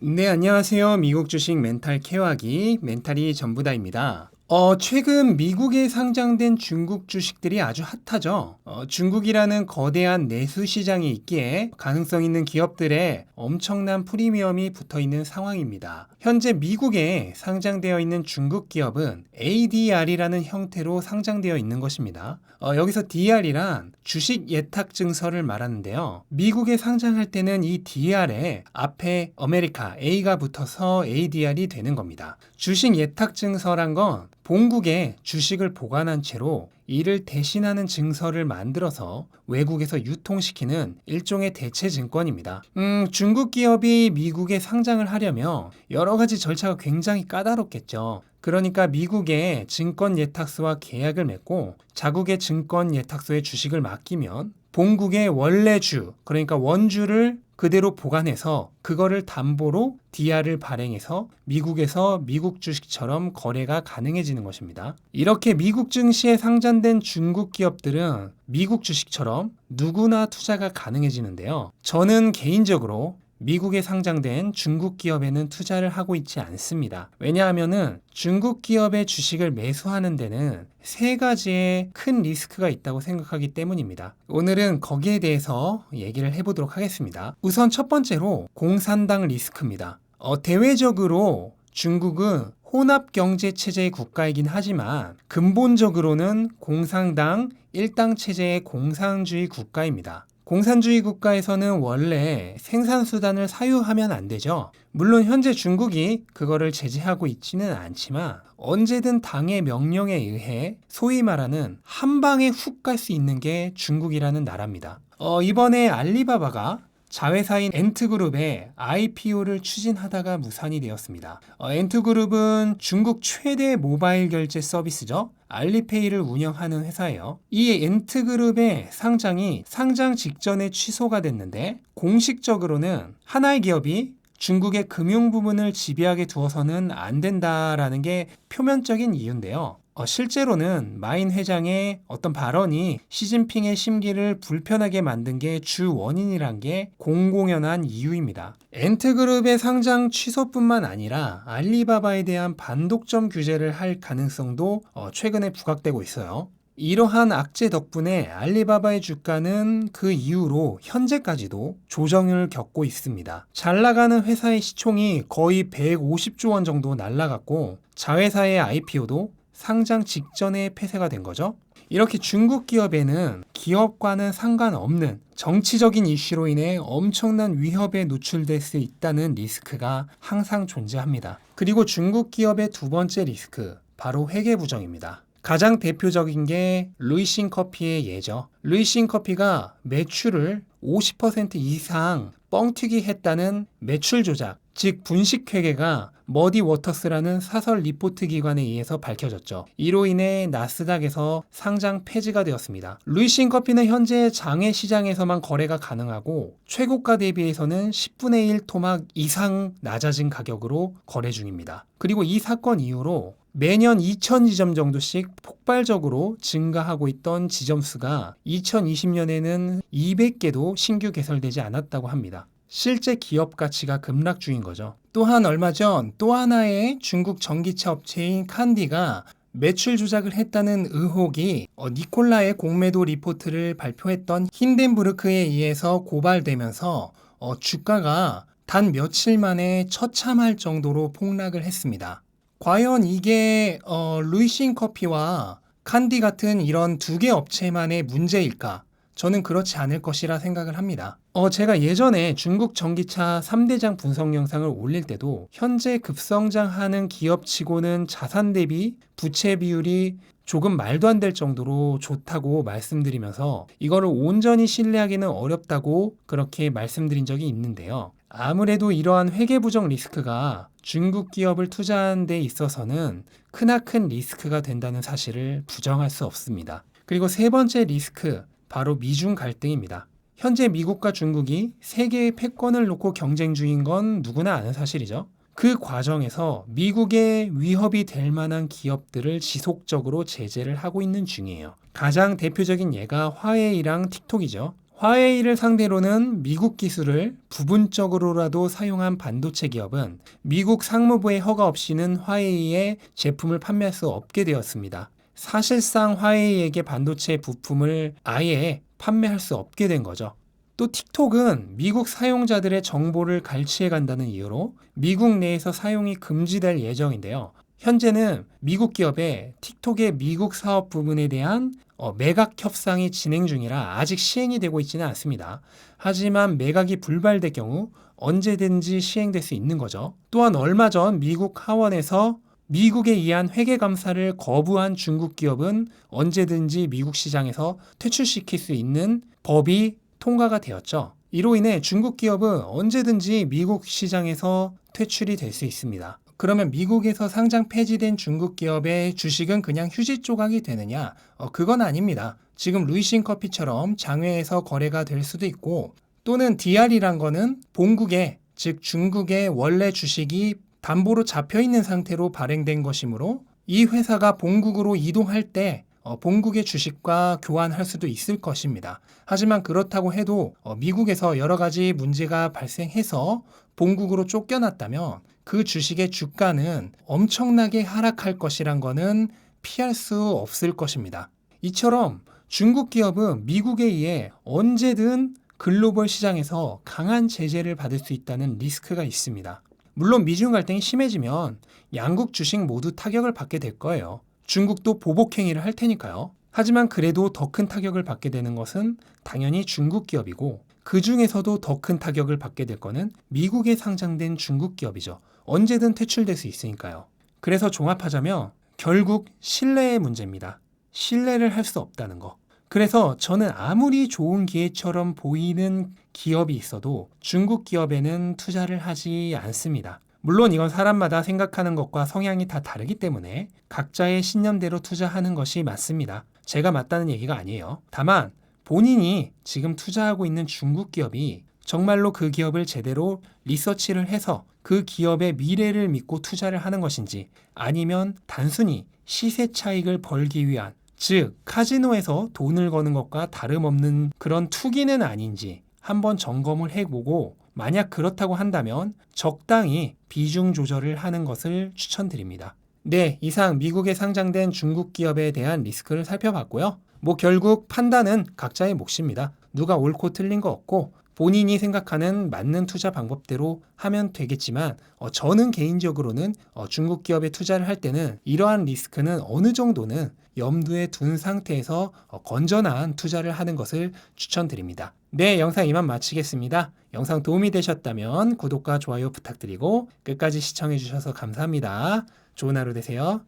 네, 안녕하세요. 미국 주식 멘탈 케어하기 멘탈이 전부다입니다. 최근 미국에 상장된 중국 주식들이 아주 핫하죠. 중국이라는 거대한 내수 시장이 있기에 가능성 있는 기업들에 엄청난 프리미엄이 붙어 있는 상황입니다. 현재 미국에 상장되어 있는 중국 기업은 ADR이라는 형태로 상장되어 있는 것입니다. 여기서 DR이란 주식 예탁 증서를 말하는데요. 미국에 상장할 때는 이 DR에 앞에 아메리카 A가 붙어서 ADR이 되는 겁니다. 주식 예탁 증서란 건 본국에 주식을 보관한 채로 이를 대신하는 증서를 만들어서 외국에서 유통시키는 일종의 대체 증권입니다. 중국 기업이 미국에 상장을 하려면 여러 가지 절차가 굉장히 까다롭겠죠. 그러니까 미국의 증권 예탁소와 계약을 맺고 자국의 증권 예탁소에 주식을 맡기면 본국의 원래 주, 그러니까 원주를 그대로 보관해서 그거를 담보로 DR을 발행해서 미국에서 미국 주식처럼 거래가 가능해지는 것입니다. 이렇게 미국 증시에 상장된 중국 기업들은 미국 주식처럼 누구나 투자가 가능해지는데요. 저는 개인적으로 미국에 상장된 중국 기업에는 투자를 하고 있지 않습니다. 왜냐하면은 중국 기업의 주식을 매수하는 데는 세 가지의 큰 리스크가 있다고 생각하기 때문입니다. 오늘은 거기에 대해서 얘기를 해보도록 하겠습니다. 우선 첫 번째로 공산당 리스크입니다. 대외적으로 중국은 혼합 경제 체제의 국가이긴 하지만 근본적으로는 공산당 일당 체제의 공산주의 국가입니다. 공산주의 국가에서는 원래 생산수단을 사유하면 안 되죠. 물론 현재 중국이 그거를 제재하고 있지는 않지만 언제든 당의 명령에 의해 소위 말하는 한 방에 훅 갈 수 있는 게 중국이라는 나라입니다. 이번에 알리바바가 자회사인 엔트그룹의 IPO를 추진하다가 무산이 되었습니다. 엔트그룹은 중국 최대 모바일 결제 서비스죠. 알리페이를 운영하는 회사예요. 이 엔트그룹의 상장이 상장 직전에 취소가 됐는데 공식적으로는 하나의 기업이 중국의 금융 부문을 지배하게 두어서는 안 된다라는 게 표면적인 이유인데요. 실제로는 마인 회장의 어떤 발언이 시진핑의 심기를 불편하게 만든 게 주 원인이란 게 공공연한 이유입니다. 엔트그룹의 상장 취소뿐만 아니라 알리바바에 대한 반독점 규제를 할 가능성도 최근에 부각되고 있어요. 이러한 악재 덕분에 알리바바의 주가는 그 이후로 현재까지도 조정을 겪고 있습니다. 잘 나가는 회사의 시총이 거의 150조 원 정도 날라갔고 자회사의 IPO도 상장 직전에 폐쇄가 된 거죠. 이렇게 중국 기업에는 기업과는 상관없는 정치적인 이슈로 인해 엄청난 위협에 노출될 수 있다는 리스크가 항상 존재합니다. 그리고 중국 기업의 두 번째 리스크, 바로 회계 부정입니다. 가장 대표적인 게 루이싱 커피의 예죠. 루이싱 커피가 매출을 50% 이상 뻥튀기 했다는 매출 조작, 즉 분식회계가 머디 워터스라는 사설 리포트 기관에 의해서 밝혀졌죠. 이로 인해 나스닥에서 상장 폐지가 되었습니다. 루이싱 커피는 현재 장외 시장에서만 거래가 가능하고 최고가 대비해서는 10분의 1 토막 이상 낮아진 가격으로 거래 중입니다. 그리고 이 사건 이후로 매년 2,000지점 정도씩 폭발적으로 증가하고 있던 지점 수가 2020년에는 200개도 신규 개설되지 않았다고 합니다. 실제 기업 가치가 급락 중인 거죠. 또한 얼마 전 또 하나의 중국 전기차 업체인 칸디가 매출 조작을 했다는 의혹이 니콜라의 공매도 리포트를 발표했던 힌덴부르크에 의해서 고발되면서 주가가 단 며칠 만에 처참할 정도로 폭락을 했습니다. 과연 이게 루이싱 커피와 칸디 같은 이런 두 개 업체만의 문제일까? 저는 그렇지 않을 것이라 생각을 합니다. 제가 예전에 중국 전기차 3대장 분석 영상을 올릴 때도 현재 급성장하는 기업치고는 자산 대비 부채 비율이 조금 말도 안 될 정도로 좋다고 말씀드리면서 이거를 온전히 신뢰하기는 어렵다고 그렇게 말씀드린 적이 있는데요. 아무래도 이러한 회계 부정 리스크가 중국 기업을 투자하는 데 있어서는 크나큰 리스크가 된다는 사실을 부정할 수 없습니다. 그리고 세 번째 리스크, 바로 미중 갈등입니다. 현재 미국과 중국이 세계의 패권을 놓고 경쟁 중인 건 누구나 아는 사실이죠. 그 과정에서 미국의 위협이 될 만한 기업들을 지속적으로 제재를 하고 있는 중이에요. 가장 대표적인 예가 화웨이랑 틱톡이죠. 화웨이를 상대로는 미국 기술을 부분적으로라도 사용한 반도체 기업은 미국 상무부의 허가 없이는 화웨이의 제품을 판매할 수 없게 되었습니다. 사실상 화웨이에게 반도체 부품을 아예 판매할 수 없게 된 거죠. 또 틱톡은 미국 사용자들의 정보를 갈취해 간다는 이유로 미국 내에서 사용이 금지될 예정인데요. 현재는 미국 기업의 틱톡의 미국 사업 부분에 대한 매각 협상이 진행 중이라 아직 시행이 되고 있지는 않습니다. 하지만 매각이 불발될 경우 언제든지 시행될 수 있는 거죠. 또한 얼마 전 미국 하원에서 미국에 의한 회계 감사를 거부한 중국 기업은 언제든지 미국 시장에서 퇴출시킬 수 있는 법이 통과가 되었죠. 이로 인해 중국 기업은 언제든지 미국 시장에서 퇴출이 될 수 있습니다. 그러면 미국에서 상장 폐지된 중국 기업의 주식은 그냥 휴지 조각이 되느냐? 그건 아닙니다. 지금 루이신 커피처럼 장외에서 거래가 될 수도 있고, 또는 DR이란 거는 본국에, 즉 중국의 원래 주식이 담보로 잡혀 있는 상태로 발행된 것이므로 이 회사가 본국으로 이동할 때 본국의 주식과 교환할 수도 있을 것입니다. 하지만 그렇다고 해도 미국에서 여러 가지 문제가 발생해서 본국으로 쫓겨났다면 그 주식의 주가는 엄청나게 하락할 것이란 거는 피할 수 없을 것입니다. 이처럼 중국 기업은 미국에 의해 언제든 글로벌 시장에서 강한 제재를 받을 수 있다는 리스크가 있습니다. 물론 미중 갈등이 심해지면 양국 주식 모두 타격을 받게 될 거예요. 중국도 보복 행위를 할 테니까요. 하지만 그래도 더 큰 타격을 받게 되는 것은 당연히 중국 기업이고, 그 중에서도 더 큰 타격을 받게 될 거는 미국에 상장된 중국 기업이죠. 언제든 퇴출될 수 있으니까요. 그래서 종합하자면 결국 신뢰의 문제입니다. 신뢰를 할 수 없다는 거. 그래서 저는 아무리 좋은 기회처럼 보이는 기업이 있어도 중국 기업에는 투자를 하지 않습니다. 물론 이건 사람마다 생각하는 것과 성향이 다 다르기 때문에 각자의 신념대로 투자하는 것이 맞습니다. 제가 맞다는 얘기가 아니에요. 다만 본인이 지금 투자하고 있는 중국 기업이 정말로 그 기업을 제대로 리서치를 해서 그 기업의 미래를 믿고 투자를 하는 것인지, 아니면 단순히 시세 차익을 벌기 위한, 즉 카지노에서 돈을 거는 것과 다름없는 그런 투기는 아닌지 한번 점검을 해보고, 만약 그렇다고 한다면 적당히 비중 조절을 하는 것을 추천드립니다. 네, 이상 미국에 상장된 중국 기업에 대한 리스크를 살펴봤고요. 결국 판단은 각자의 몫입니다. 누가 옳고 틀린 거 없고 본인이 생각하는 맞는 투자 방법대로 하면 되겠지만, 저는 개인적으로는 중국 기업에 투자를 할 때는 이러한 리스크는 어느 정도는 염두에 둔 상태에서 건전한 투자를 하는 것을 추천드립니다. 네, 영상 이만 마치겠습니다. 영상 도움이 되셨다면 구독과 좋아요 부탁드리고 끝까지 시청해 주셔서 감사합니다. 좋은 하루 되세요.